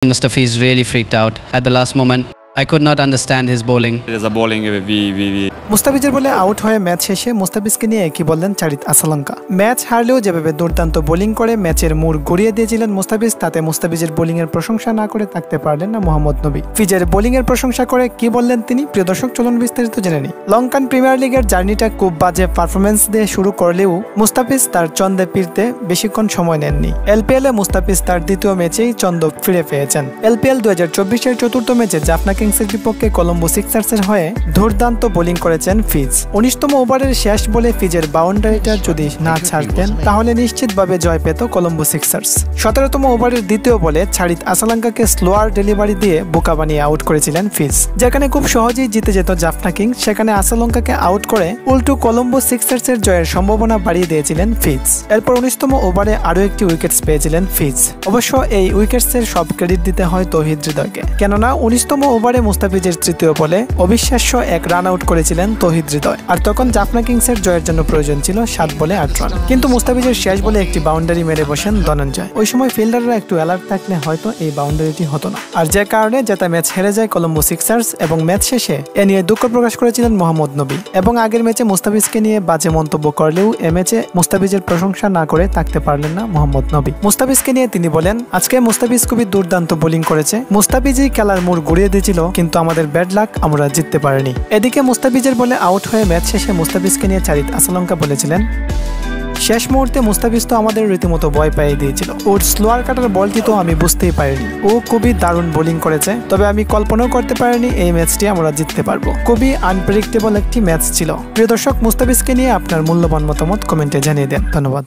Mustafiz really freaked out at the last moment. I could not understand his bowling. There's a bowling we মুস্তাফিজের বলে out হয়ে match শেষে মুস্তাফিজকে নিয়ে কি বললেন চারিত আসালঙ্কা। ম্যাচ হারলেও যেভাবে দুর্দান্ত বোলিং করে ম্যাচের মোড় ঘুরিয়ে দিয়েছিলেন মুস্তাফিজ, তাতে মুস্তাফিজের বোলিং এর প্রশংসা না করে থাকতে পারলেন না মোহাম্মদ নবী। ফিজের বোলিং এর প্রশংসা করে কি বললেন তিনি, প্রিয় দর্শক চলুন বিস্তারিত জেনে নিই। লঙ্কান প্রিমিয়ার লিগের জার্নিটা খুব বাজে পারফরমেন্স দিয়ে শুরু করলেও মুস্তাফিজ তার ছন্দে ফিরতে বেশিক্ষণ সময় নেননি। এলপিএল এ মুস্তাফিজ তার দ্বিতীয় ম্যাচেই ছন্দ ফিরে পেয়েছেন। এলপিএল 2024-এর চতুর্থ ম্যাচে জাফনা কিংসের বিপক্ষে কলম্বো সিক্সার্সের হয়ে দুর্দান্ত বোলিং করেছেন ফিজ। 19তম ওভারের শেষ বলে ফিজের বাউন্ডারিটা যদি না ছাড়তেন তাহলে নিশ্চিতভাবে জয় পেত কলম্বো সিক্সার্স। 17তম ওভারের দ্বিতীয় বলে চারিত আসালঙ্কাকে স্লোয়ার ডেলিভারি দিয়ে বোকা বানিয়ে আউট করেছিলেন ফিজ। যেখানে খুব সহজেই জিতে যেত জাফনা কিংস, সেখানে আসালঙ্কাকে আউট করে উল্টো কলম্বো সিক্সার্সের জয়ের সম্ভাবনা বাড়িয়ে দিয়েছিলেন ফিজ। এরপর 19তম ওভারে আরও একটি উইকেটস পেয়েছিলেন ফিজ। অবশ্য এই উইকেটসের সব ক্রেডিট দিতে হয় তৌহিদ হৃদয়কে, কেননা 19তম ওভারে মুস্তাফিজের তৃতীয় বলে অবিশ্বাস্য এক রান আউট করেছিলেন তৌহিদ হৃদয়। আর তখন জাফনা কিংসের জয়ের জন্য প্রয়োজন ছিল 7 বলে 8 রান, কিন্তু মুস্তাফিজের শেষ বলে একটি বাউন্ডারি মেরে বসেন ধনঞ্জয়। ওই সময় ফিল্ডাররা একটু অ্যালার্ট থাকলে হয়তো এই বাউন্ডারিটি হতো না, আর যে কারণে জেতা ম্যাচ হেরে যায় কলম্বো সিক্সার্স। এবং ম্যাচ শেষে এ নিয়ে দুঃখ প্রকাশ করেছিলেন মোহাম্মদ নবী, এবং আগের ম্যাচে মুস্তাফিজকে নিয়ে বাজে মন্তব্য করলেও এ ম্যাচে মুস্তাফিজের প্রশংসা না করে থাকতে পারলেন না মোহাম্মদ নবী। মুস্তাফিজকে নিয়ে তিনি বলেন, আজকে মুস্তাফিজ খুবই দুর্দান্ত বোলিং করেছে, মুস্তাফিজই খেলার মোড় ঘুরিয়ে দিয়েছিল, কিন্তু আমাদের ব্যাড লাক, আমরা জিততে পারিনি। এদিকে মুস্তাফিজের বলে আউট হয়ে ম্যাচ শেষে মুস্তাফিজকে নিয়ে চারিত আসালঙ্কা বলেছিলেন, শেষ মুহূর্তে মুস্তাফিজ তো আমাদের রীতিমতো ভয় পাইয়ে দিয়েছিল, ওর স্লোয়ার কাটার বলটি তো আমি বুঝতেই পারিনি, ও খুবই দারুণ বোলিং করেছে, তবে আমি কল্পনাও করতে পারিনি এই ম্যাচটি আমরা জিততে পারবো। খুবই আনপ্রেডিক্টেবল একটি ম্যাচ ছিল। প্রিয় দর্শক, মুস্তাফিজকে নিয়ে আপনার মূল্যবান মতামত কমেন্টে জানিয়ে দেন। ধন্যবাদ।